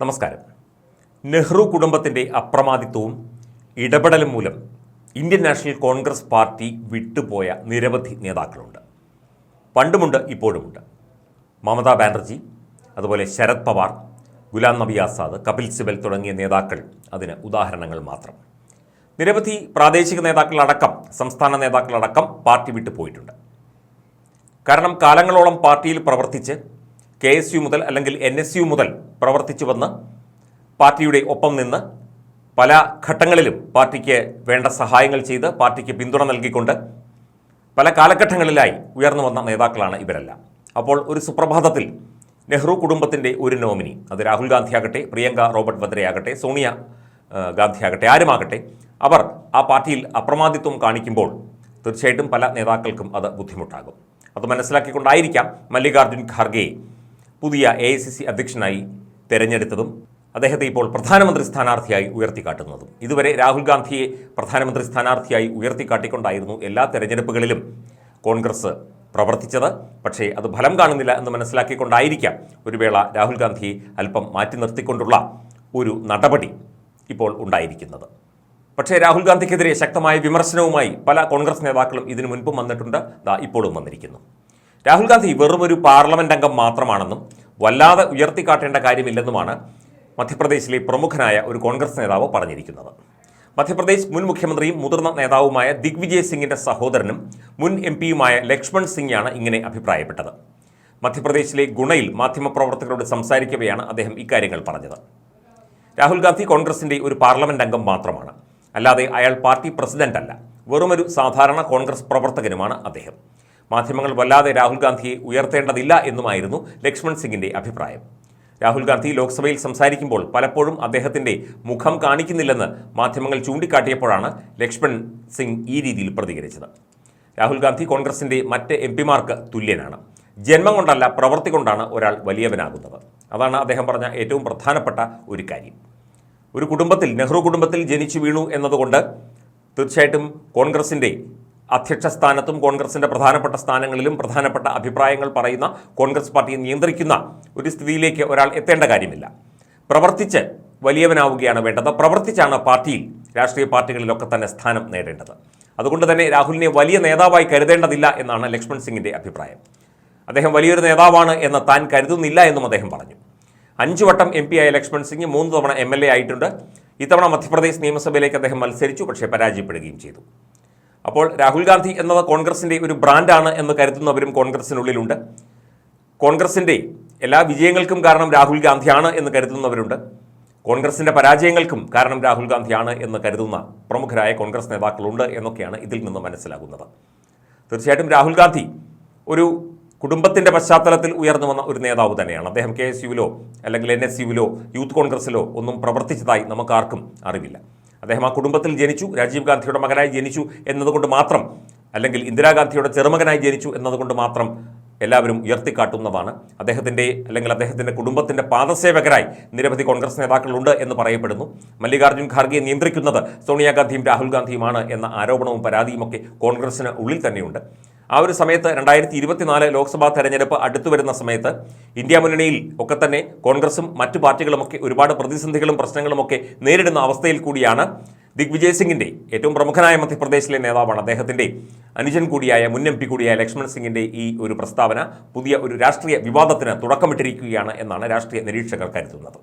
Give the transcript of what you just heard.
നമസ്കാരം. നെഹ്റു കുടുംബത്തിൻ്റെ അപ്രമാദിത്വവും ഇടപെടലും മൂലം ഇന്ത്യൻ നാഷണൽ കോൺഗ്രസ് പാർട്ടി വിട്ടുപോയ നിരവധി നേതാക്കളുണ്ട്. പണ്ടുമുണ്ട്, ഇപ്പോഴുമുണ്ട്. മമതാ ബാനർജി, അതുപോലെ ശരത് പവാർ, ഗുലാം നബി ആസാദ്, കപിൽ സിബൽ തുടങ്ങിയ നേതാക്കൾ അതിന് ഉദാഹരണങ്ങൾ മാത്രം. നിരവധി പ്രാദേശിക നേതാക്കളടക്കം സംസ്ഥാന നേതാക്കളടക്കം പാർട്ടി വിട്ടുപോയിട്ടുണ്ട്. കാരണം കാലങ്ങളോളം പാർട്ടിയിൽ പ്രവർത്തിച്ച് KSU മുതൽ അല്ലെങ്കിൽ NSU മുതൽ പ്രവർത്തിച്ചു വന്ന് പാർട്ടിയുടെ ഒപ്പം നിന്ന് പല ഘട്ടങ്ങളിലും പാർട്ടിക്ക് വേണ്ട സഹായങ്ങൾ ചെയ്ത് പാർട്ടിക്ക് പിന്തുണ നൽകിക്കൊണ്ട് പല കാലഘട്ടങ്ങളിലായി ഉയർന്നു വന്ന നേതാക്കളാണ് ഇവരെല്ലാം. അപ്പോൾ ഒരു സുപ്രഭാതത്തിൽ നെഹ്റു കുടുംബത്തിൻ്റെ ഒരു നോമിനി, അത് രാഹുൽ ഗാന്ധി ആകട്ടെ, പ്രിയങ്ക റോബർട്ട് വദ്രയാകട്ടെ, സോണിയ ഗാന്ധി ആകട്ടെ, ആരുമാകട്ടെ, അവർ ആ പാർട്ടിയിൽ അപ്രമാദിത്വം കാണിക്കുമ്പോൾ തീർച്ചയായിട്ടും പല നേതാക്കൾക്കും അത് ബുദ്ധിമുട്ടാകും. അത് മനസ്സിലാക്കിക്കൊണ്ടായിരിക്കാം മല്ലികാർജ്ജുൻ ഖാർഗെ പുതിയ AICC അധ്യക്ഷനായി തെരഞ്ഞെടുത്തതും അദ്ദേഹത്തെ ഇപ്പോൾ പ്രധാനമന്ത്രി സ്ഥാനാർത്ഥിയായി ഉയർത്തിക്കാട്ടുന്നതും. ഇതുവരെ രാഹുൽ ഗാന്ധിയെ പ്രധാനമന്ത്രി സ്ഥാനാർത്ഥിയായി ഉയർത്തിക്കാട്ടിക്കൊണ്ടായിരുന്നു എല്ലാ തെരഞ്ഞെടുപ്പുകളിലും കോൺഗ്രസ് പ്രവർത്തിച്ചത്. പക്ഷേ അത് ഫലം കാണുന്നില്ല എന്ന് മനസ്സിലാക്കിക്കൊണ്ടായിരിക്കാം ഒരു വേള രാഹുൽ ഗാന്ധിയെ അല്പം മാറ്റി നിർത്തിക്കൊണ്ടുള്ള ഒരു നടപടി ഇപ്പോൾ ഉണ്ടായിരിക്കുന്നത്. പക്ഷേ രാഹുൽ ഗാന്ധിക്കെതിരെ ശക്തമായ വിമർശനവുമായി പല കോൺഗ്രസ് നേതാക്കളും ഇതിനു മുൻപും വന്നിട്ടുണ്ട്, ഇപ്പോഴും വന്നിരിക്കുന്നു. രാഹുൽ ഗാന്ധി വെറും ഒരു പാർലമെന്റ് അംഗം മാത്രമാണെന്നും വല്ലാതെ ഉയർത്തിക്കാട്ടേണ്ട കാര്യമില്ലെന്നുമാണ് മധ്യപ്രദേശിലെ പ്രമുഖനായ ഒരു കോൺഗ്രസ് നേതാവ് പറഞ്ഞിരിക്കുന്നത്. മധ്യപ്രദേശ് മുൻ മുഖ്യമന്ത്രിയും മുതിർന്ന നേതാവുമായ ദിഗ്വിജയ് സിംഗിന്റെ സഹോദരനും മുൻ MP-യുമായ ലക്ഷ്മൺ സിംഗാണ് ഇങ്ങനെ അഭിപ്രായപ്പെട്ടത്. മധ്യപ്രദേശിലെ ഗുണയിൽ മാധ്യമപ്രവർത്തകരോട് സംസാരിക്കവെയാണ് അദ്ദേഹം ഇക്കാര്യങ്ങൾ പറഞ്ഞത്. രാഹുൽ ഗാന്ധി കോൺഗ്രസിന്റെ ഒരു പാർലമെന്റ് അംഗം മാത്രമാണ്, അല്ലാതെ അയാൾ പാർട്ടി പ്രസിഡന്റ് അല്ല. വെറുമൊരു സാധാരണ കോൺഗ്രസ് പ്രവർത്തകനുമാണ് അദ്ദേഹം. മാധ്യമങ്ങൾ വല്ലാതെ രാഹുൽ ഗാന്ധിയെ ഉയർത്തേണ്ടതില്ല എന്നുമായിരുന്നു ലക്ഷ്മൺ സിംഗിന്റെ അഭിപ്രായം. രാഹുൽ ഗാന്ധി ലോക്സഭയിൽ സംസാരിക്കുമ്പോൾ പലപ്പോഴും അദ്ദേഹത്തിന്റെ മുഖം കാണിക്കുന്നില്ലെന്ന് മാധ്യമങ്ങൾ ചൂണ്ടിക്കാട്ടിയപ്പോഴാണ് ലക്ഷ്മൺ സിംഗ് ഈ രീതിയിൽ പ്രതികരിച്ചത്. രാഹുൽ ഗാന്ധി കോൺഗ്രസിന്റെ മറ്റ് MP-മാർക്ക് തുല്യനാണ്. ജന്മം കൊണ്ടല്ല, പ്രവൃത്തി കൊണ്ടാണ് ഒരാൾ വലിയവനാകുന്നത്. അതാണ് അദ്ദേഹം പറഞ്ഞ ഏറ്റവും പ്രധാനപ്പെട്ട ഒരു കാര്യം. ഒരു കുടുംബത്തിൽ, നെഹ്റു കുടുംബത്തിൽ ജനിച്ചു വീണു എന്നതുകൊണ്ട് തീർച്ചയായിട്ടും കോൺഗ്രസിന്റെ അധ്യക്ഷ സ്ഥാനത്തും കോൺഗ്രസിന്റെ പ്രധാനപ്പെട്ട സ്ഥാനങ്ങളിലും പ്രധാനപ്പെട്ട അഭിപ്രായങ്ങൾ പറയുന്ന, കോൺഗ്രസ് പാർട്ടിയെ നിയന്ത്രിക്കുന്ന ഒരു സ്ഥിതിയിലേക്ക് ഒരാൾ എത്തേണ്ട കാര്യമില്ല. പ്രവർത്തിച്ച് വലിയവനാവുകയാണ് വേണ്ടത്. പ്രവർത്തിച്ചാണ് പാർട്ടിയിൽ, രാഷ്ട്രീയ പാർട്ടികളിലൊക്കെ തന്നെ സ്ഥാനം നേടേണ്ടത്. അതുകൊണ്ട് തന്നെ രാഹുലിനെ വലിയ നേതാവായി കരുതേണ്ടതില്ല എന്നാണ് ലക്ഷ്മൺ സിംഗിന്റെ അഭിപ്രായം. അദ്ദേഹം വലിയൊരു നേതാവാണ് എന്ന് താൻ കരുതുന്നില്ല എന്നും അദ്ദേഹം പറഞ്ഞു. 5 വട്ടം MP ആയ ലക്ഷ്മൺ സിംഗ് 3 തവണ MLA ആയിട്ടുണ്ട്. ഇത്തവണ മധ്യപ്രദേശ് നിയമസഭയിലേക്ക് അദ്ദേഹം മത്സരിച്ചു, പക്ഷേ പരാജയപ്പെടുകയും ചെയ്തു. അപ്പോൾ രാഹുൽ ഗാന്ധി എന്നത് കോൺഗ്രസിൻ്റെ ഒരു ബ്രാൻഡാണ് എന്ന് കരുതുന്നവരും കോൺഗ്രസിനുള്ളിലുണ്ട്. കോൺഗ്രസിൻ്റെ എല്ലാ വിജയങ്ങൾക്കും കാരണം രാഹുൽ ഗാന്ധിയാണ് എന്ന് കരുതുന്നവരുണ്ട്. കോൺഗ്രസിൻ്റെ പരാജയങ്ങൾക്കും കാരണം രാഹുൽ ഗാന്ധിയാണ് എന്ന് കരുതുന്ന പ്രമുഖരായ കോൺഗ്രസ് നേതാക്കളുണ്ട് എന്നൊക്കെയാണ് ഇതിൽ നിന്ന് മനസ്സിലാകുന്നത്. തീർച്ചയായിട്ടും രാഹുൽ ഗാന്ധി ഒരു കുടുംബത്തിൻ്റെ പശ്ചാത്തലത്തിൽ ഉയർന്നു വന്ന ഒരു നേതാവ് തന്നെയാണ്. അദ്ദേഹം KSU-വിലോ അല്ലെങ്കിൽ NSU-വിലോ യൂത്ത് കോൺഗ്രസിലോ ഒന്നും പ്രവർത്തിച്ചതായി നമുക്കാർക്കും അറിവില്ല. അദ്ദേഹം ആ കുടുംബത്തിൽ ജനിച്ചു, രാജീവ് ഗാന്ധിയുടെ മകനായി ജനിച്ചു എന്നതുകൊണ്ട് മാത്രം, അല്ലെങ്കിൽ ഇന്ദിരാഗാന്ധിയുടെ ചെറുമകനായി ജനിച്ചു എന്നതുകൊണ്ട് മാത്രം എല്ലാവരും ഉയർത്തിക്കാട്ടുന്നതാണ്. അദ്ദേഹത്തിൻ്റെ കുടുംബത്തിൻ്റെ പാദസേവകരായി നിരവധി കോൺഗ്രസ് നേതാക്കളുണ്ട് എന്ന് പറയപ്പെടുന്നു. മല്ലികാർജ്ജുൻ ഖാർഗെയെ നിയന്ത്രിക്കുന്നത് സോണിയാഗാന്ധിയും രാഹുൽ ഗാന്ധിയുമാണ് എന്ന ആരോപണവും പരാതിയുമൊക്കെ കോൺഗ്രസിന് ഉള്ളിൽ തന്നെയുണ്ട്. ആ ഒരു സമയത്ത് 2024 ലോക്സഭാ തെരഞ്ഞെടുപ്പ് അടുത്തു വരുന്ന സമയത്ത് ഇന്ത്യ മുന്നണിയിൽ ഒക്കെ തന്നെ കോൺഗ്രസും മറ്റു പാർട്ടികളുമൊക്കെ ഒരുപാട് പ്രതിസന്ധികളും പ്രശ്നങ്ങളുമൊക്കെ നേരിടുന്ന അവസ്ഥയിൽ കൂടിയാണ് ദിഗ്വിജയ് സിംഗിൻ്റെ, ഏറ്റവും പ്രമുഖനായ മധ്യപ്രദേശിലെ നേതാവാണ്, അദ്ദേഹത്തിൻ്റെ അനുജൻ കൂടിയായ മുൻ MP കൂടിയായ ലക്ഷ്മൺ സിംഗിൻ്റെ ഈ ഒരു പ്രസ്താവന പുതിയ ഒരു രാഷ്ട്രീയ വിവാദത്തിന് തുടക്കമിട്ടിരിക്കുകയാണ് എന്നാണ് രാഷ്ട്രീയ നിരീക്ഷകർ കരുതുന്നത്.